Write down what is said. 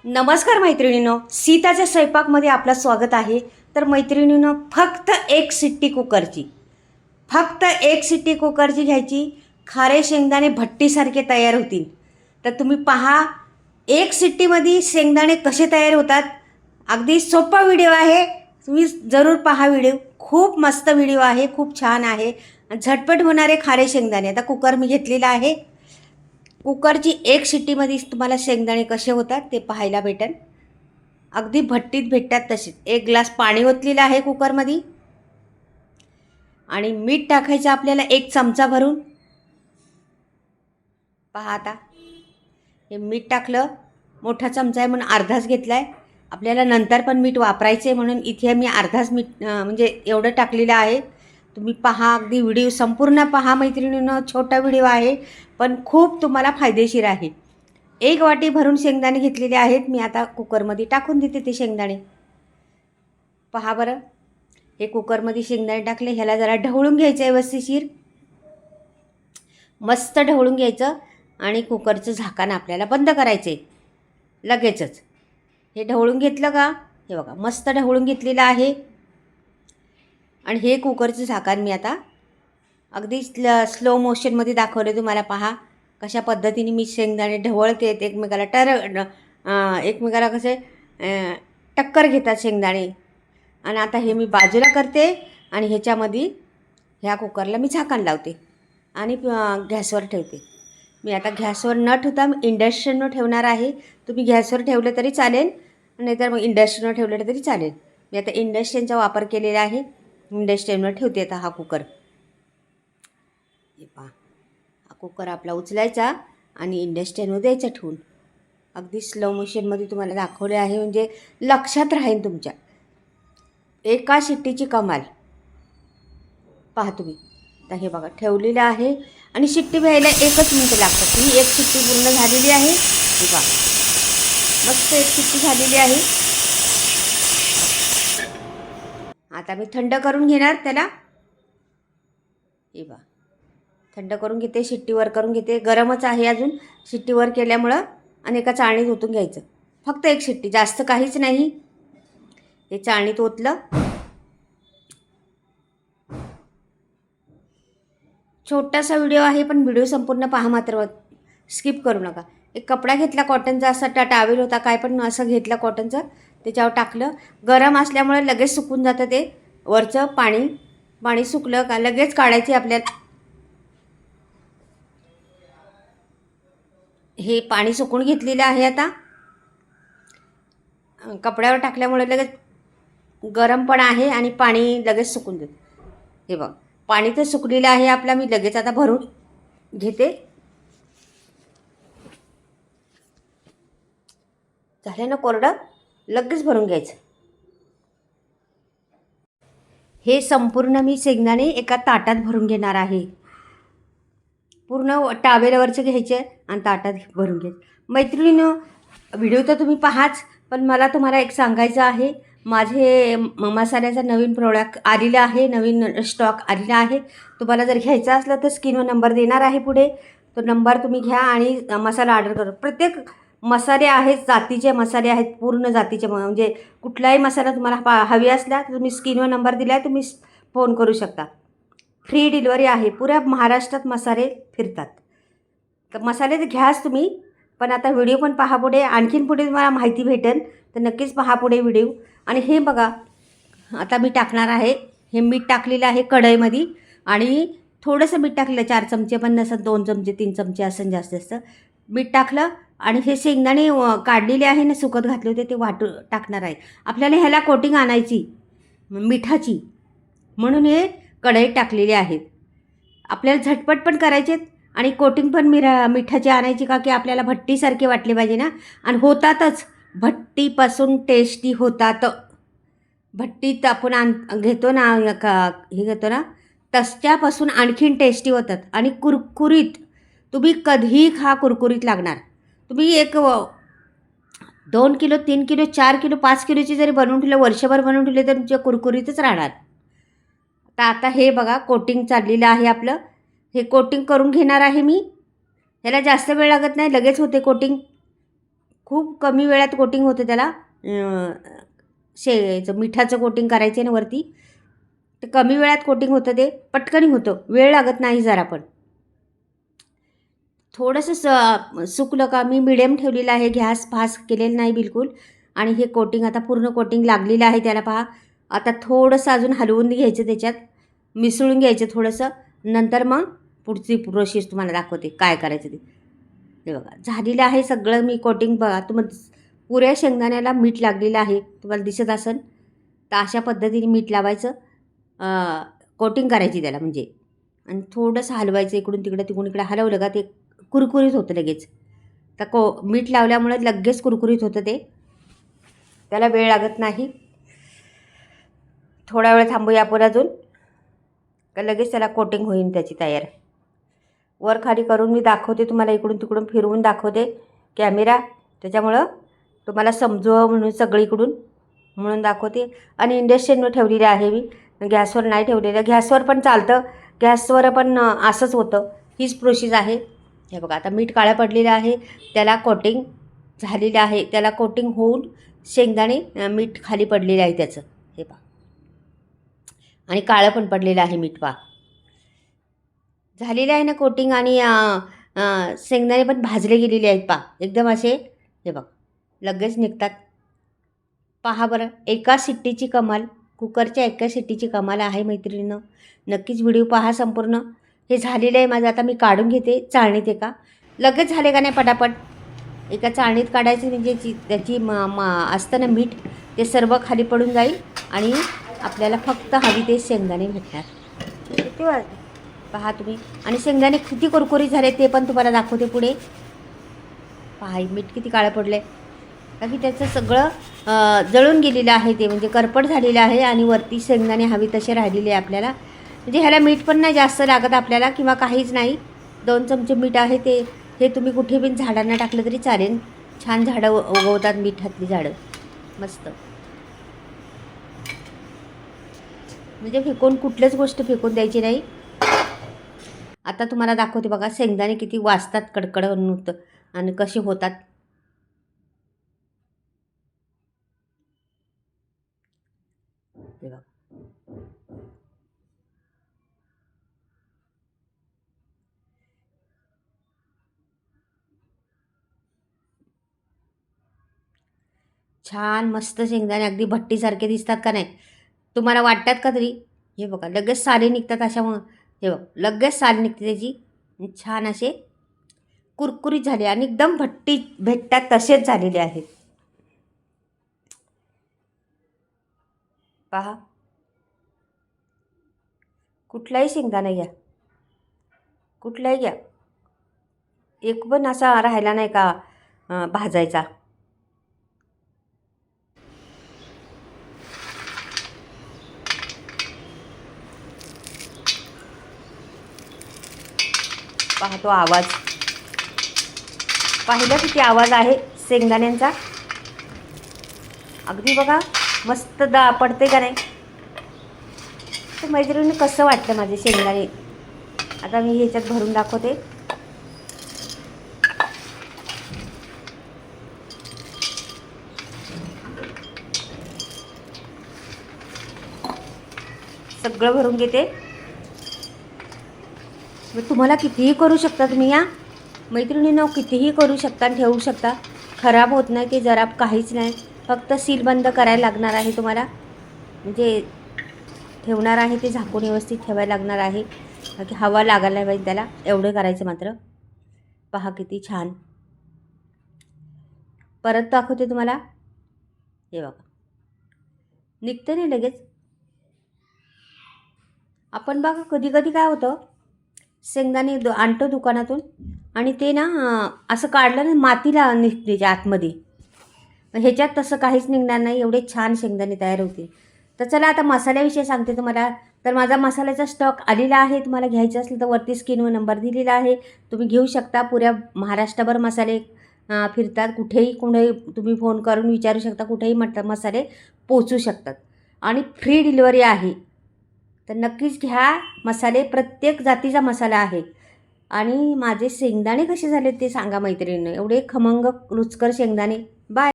नमस्कार मैत्रिणींनो, सीताच्या स्वयंपाकमध्ये आपलं स्वागत आहे. तर मैत्रिणींनो, फक्त एक शिट्टी कुकरची घ्यायची. खारे शेंगदाणे भट्टीसारखे तयार होतील. तर तुम्ही पहा एक शिट्टीमध्ये शेंगदाणे कसे तयार होतात. अगदी सोपा व्हिडिओ आहे, तुम्ही जरूर पहा व्हिडिओ. खूप मस्त व्हिडिओ आहे, खूप छान आहे. झटपट होणारे खारे शेंगदाणे. आता कुकर मी घेतलेला आहे. कुकरची एक शिट्टीमध्ये तुम्हाला शेंगदाणे कसे होतात ते पाहायला भेटेल. अगदी भट्टीत भेटतात तसेच. एक ग्लास पाणी ओतलेलं आहे कुकरमध्ये आणि मीठ टाकायचं आपल्याला एक चमचा भरून. पहा आता हे मीठ टाकलं. मोठा चमचा आहे म्हणून अर्धाच घेतला आहे. आपल्याला नंतर पण मीठ वापरायचं आहे म्हणून इथे मी अर्धाच मीठ म्हणजे एवढं टाकलेलं आहे. तुम्ही पहा, अगदी व्हिडिओ संपूर्ण पहा मैत्रिणींनो. छोटा व्हिडिओ आहे पण खूप तुम्हाला फायदेशीर आहे. एक वाटी भरून शेंगदाणे घेतलेले आहेत मी. आता कुकरमध्ये टाकून देते ते शेंगदाणे. पहा बरं, हे कुकरमध्ये शेंगदाणे टाकले. ह्याला जरा ढवळून घ्यायचं आहे व्यवस्थिशीर. मस्त ढवळून घ्यायचं आणि कुकरचं झाकण आपल्याला बंद करायचं आहे लगेचच. हे ढवळून घेतलं का, हे बघा मस्त ढवळून घेतलेलं आहे. आणि हे कुकरचं झाकण मी आता अगदी स्लो मोशनमध्ये दाखवले तुम्हाला. पहा कशा पद्धतीने मी शेंगदाणे ढवळते. एकमेकाला कसे टक्कर घेतात शेंगदाणे. आणि आता हे मी बाजूला करते आणि ह्याच्यामध्ये ह्या कुकरला मी झाकण लावते आणि गॅसवर ठेवते. मी आता गॅसवर न ठेवता मी इंडक्शनवर ठेवणार आहे. तुम्ही गॅसवर ठेवलं तरी चालेल, नाहीतर मग इंडक्शनवर ठेवलं तरी चालेल. मी आता इंडक्शनचा वापर केलेला आहे. इंडक्शनवर ठेवते आता हा कुकर. हे पहा, हा कुकर आपला उचलायचा आणि इंडक्शनवर द्यायचा ठेवून. अगदी स्लो मोशनमध्ये तुम्हाला दाखवले आहे म्हणजे लक्षात राहील तुमच्या. एका शिट्टीची कमाल. पहा तुम्ही आता हे बघा ठेवलेलं आहे आणि शिट्टी व्हायला 1 मिनिट लागतात. ही एक शिट्टी पूर्ण झालेली आहे. हे पहा मस्त एक शिट्टी झालेली आहे. आता मी थंड करून घेणार त्याला. हे बघा थंड करून घेते, शिट्टीवर करून घेते. गरमच आहे अजून. शिट्टीवर केल्यामुळं आणि एका चाळणीत ओतून घ्यायचं. फक्त एक शिट्टी, जास्त काहीच नाही. हे चाळणीत ओतलं. छोटासा व्हिडिओ आहे पण व्हिडिओ संपूर्ण पहा मात्र, स्किप करू नका. एक कपडा घेतला कॉटनचा, असा टावेल होता काय पण असं घेतलं कॉटनचं, त्याच्यावर टाकलं. गरम असल्यामुळे लगेच सुकून जातं ते वरचं पाणी सुकलं का लगेच काढायची आपल्याला. हे पाणी सुकून घेतलेलं आहे. आता कपड्यावर टाकल्यामुळे लगेच गरम पण आहे आणि पाणी लगेच सुकून जातं. हे बघ पाणी तर सुकलेलं आहे आपला. मी लगेच आता भरून घेते. झालं ना कोरडं, लगेच भरून घ्यायचं. हे संपूर्ण मी शेंगदाणे एका ताटात भरून घेणार आहे. पूर्ण टावेलवरचे घ्यायचे आणि ताटात भरून घ्यायचे. मैत्रिणींनो, व्हिडिओ तर तुम्ही पाहाच, पण मला तुम्हाला एक सांगायचं आहे. माझे मसाल्याचा नवीन प्रोडक्ट आलेला आहे, नवीन स्टॉक आलेला आहे. तुम्हाला जर घ्यायचा असला तर स्क्रीनवर नंबर देणार आहे पुढे. तो नंबर तुम्ही घ्या आणि मसाला ऑर्डर करा. प्रत्येक मसाले आहेत, जातीचे मसाले आहेत, पूर्ण जातीचे. म्हणजे कुठलाही मसाला तुम्हाला हवी असला तर तुम्ही स्क्रीनवर नंबर दिला आहे, तुम्ही फोन करू शकता. फ्री डिलिव्हरी आहे. पुऱ्या महाराष्ट्रात मसाले फिरतात. तर मसाले तर घ्याच तुम्ही, पण आता व्हिडिओ पण पहा पुढे. आणखीन पुढे तुम्हाला माहिती भेटेल तर नक्कीच पहा पुढे व्हिडिओ. आणि हे बघा आता मी टाकणार आहे. हे मीठ टाकलेलं आहे कढईमध्ये आणि थोडंसं मीठ टाकलेलं, 4 चमचे पण नसतं, 2 चमचे 3 चमचे असं जास्त मीठ टाकलं. आणि हे शेंगदाणे काढलेले आहे ना, सुकत घातले होते ते वाटू टाकणार आहे. आपल्याला ह्याला कोटिंग आणायची मिठाची, म्हणून हे कढईत टाकलेले आहेत. आपल्याला झटपट पण करायचे आणि कोटिंग पण मिठाची आणायची का, की आपल्याला भट्टीसारखे वाटले पाहिजे ना. आणि होतातच, भट्टीपासून टेस्टी होतात. भट्टीत आपण घेतो ना, हे घेतो ना, तसच्यापासून आणखीन टेस्टी होतात आणि कुरकुरीत. तुम्ही कधीही खा, कुरकुरीत लागणार. तुम्ही 2 किलो 3 किलो 4 किलो 5 किलोची जरी बनवून ठेवले, वर्षभर बनवून ठेवले तर तुमच्या कुरकुरीतच राहणार. तर आता हे बघा कोटिंग चाललेलं आहे आपलं. हे कोटिंग करून घेणार आहे मी. ह्याला जास्त वेळ लागत नाही, लगेच होते कोटिंग. खूप कमी वेळात कोटिंग होतं त्याला. याचं मिठाचं कोटिंग करायचं आहे ना वरती, ते कमी वेळात कोटिंग होतं, ते पटकन होतं, वेळ लागत नाही जरा पण. थोडंसं सुकलं का मी मिडियम ठेवलेलं आहे, गॅस फास्ट केलेलं नाही बिलकुल. आणि हे कोटिंग आता पूर्ण कोटिंग लागलेलं आहे त्याला पहा. आता थोडंसं अजून हलवून घ्यायचं, त्याच्यात मिसळून घ्यायचं थोडंसं. नंतर मग पुढची प्रोसेस तुम्हाला दाखवते काय करायचं ते. हे बघा झालेलं आहे सगळं मी कोटिंग. बघा तुम्हाला पुऱ्या शेंगदाण्याला मीठ लागलेलं आहे, तुम्हाला दिसत असेल. तर अशा पद्धतीने मीठ लावायचं, कोटिंग करायची त्याला म्हणजे. आणि थोडंसं हलवायचं इकडून तिकडे, तिकडून इकडे हलवलं का ते कुरकुरीत होतं लगेच. तर मीठ लावल्यामुळे लगेच कुरकुरीत होतं ते, त्याला वेळ लागत नाही. थोडा वेळ थांबूया आपण अजून, का लगेच त्याला कोटिंग होईल त्याची तयार. वर खाली करून मी दाखवते तुम्हाला, इकडून तिकडून फिरवून दाखवते कॅमेरा, त्याच्यामुळं तुम्हाला समजवा म्हणून सगळीकडून म्हणून दाखवते. आणि इंडक्शनवर ठेवलेलं आहे मी, गॅसवर नाही ठेवलेलं. गॅसवर पण चालतं, गॅसवर पण असंच होतं, हीच प्रोसेस आहे. हे बघा आता मीठ काळं पडलेलं आहे, त्याला कोटिंग झालेलं आहे, त्याला कोटिंग होऊन शेंगदाणे मीठ खाली पडलेलं आहे त्याचं. हे पहा, आणि काळं पण पडलेलं आहे मीठ पहा. झालेलं आहे ना कोटिंग. आणि शेंगदाणे पण भाजले गेलेले आहेत पहा एकदम असे. हे बघ लगेच निघतात पहा बरं. एका शिट्टीची कमाल, कुकरच्या एका शिट्टीची कमाल आहे मैत्रिणीनं. नक्कीच व्हिडिओ पहा संपूर्ण. हे झालेलं आहे माझं, आता मी काढून घेते चाळणीत. एका लगेच झाले का नाही पटापट, एका चाळणीत काढायची म्हणजे त्याची असतं ना मीठ, ते सर्व खाली पडून जाईल आणि आपल्याला फक्त हवी ते शेंगदाणे भेटणार. किती वाजले पहा तुम्ही. आणि शेंगदाणे किती कुरकुरीत झाले ते पण तुम्हाला दाखवते पुढे. पहा मीठ किती काळं पडलं आहे, का की त्याचं सगळं जळून गेलेलं आहे ते, म्हणजे करपट झालेलं आहे. आणि वरती शेंगदाणे हवी तसे राहिलेले आहे आपल्याला. म्हणजे ह्याला मीठ पण नाही जास्त लागत आपल्याला किंवा काहीच नाही. 2 चमचे मीठ आहे ते. हे तुम्ही कुठे पण झाडांना टाकलं तरी चालेल, छान झाडं उगवतात मिठातली झाडं मस्त. म्हणजे फेकून कुठलीच गोष्ट फेकून द्यायची नाही. आता तुम्हाला दाखवते बघा शेंगदाणे किती वाजतात कडकड होतं आणि कसे होतात. बघा छान मस्त शेंगदाणे अगदी भट्टीसारखे दिसतात का नाही, तुम्हाला वाटतात का तरी. हे बघा लगेच साली निघतात अशा. मग हे बघ लगेच साल निघते त्याची, छान असे कुरकुरीत झाले आणि एकदम भट्टी भेटतात तसेच झालेले आहेत पहा. कुठलाही शेंगदाणा घ्या, कुठलाही घ्या, एक पण असा राहिला नाही का भाजायचा. पहा तो आवाज, पाहिलं किती आवाज आहे शेंगदाण्यांचा. अगदी बघा मस्त पडते का नाही. तर मैत्रिणी कसं वाटलं माझे शेंगदाणे. आता मी ह्याच्यात भरून दाखवते. सगळं भरून घेते. मग तुम्हाला कितीही करू शकता तुम्ही, या मैत्रिणींनो कितीही करू शकता आणि ठेवू शकता, खराब होत नाही ते जरा काहीच नाही. फक्त सील बंद करायला लागणार आहे तुम्हाला, म्हणजे ठेवणार आहे ते झाकून व्यवस्थित ठेवायला लागणार आहे, की हवा लागायला नाही पाहिजे त्याला, एवढं करायचं मात्र. पहा किती छान. परत दाखवते तुम्हाला. हे बघा निघतं नाही लगेच. आपण बघा कधी कधी काय होतं, शेंगदाणे आणतो दुकानातून आणि ते ना असं काढलं ना मातीला निघते त्याच्या आतमध्ये. ह्याच्यात तसं काहीच निघणार नाही, एवढे छान शेंगदाणे तयार होतील. तर चला आता मसाल्याविषयी सांगते तुम्हाला. तर माझा मसाल्याचा स्टॉक आलेला आहे, तुम्हाला घ्यायचं असेल तर वरती स्क्रीनवर नंबर दिलेला आहे, तुम्ही घेऊ शकता. पुऱ्या महाराष्ट्रभर मसाले फिरतात, कुठेही तुम्ही फोन करून विचारू शकता, कुठेही मसाले पोचू शकतात आणि फ्री डिलिव्हरी आहे. तर नक्कीच घ्या मसाले, प्रत्येक जातीचा मसाला आहे. आणि माझे शेंगदाणे कसे झाले ते सांगा मैत्रिणींनो. एवढे खमंग रुचकर शेंगदाणे. बाय.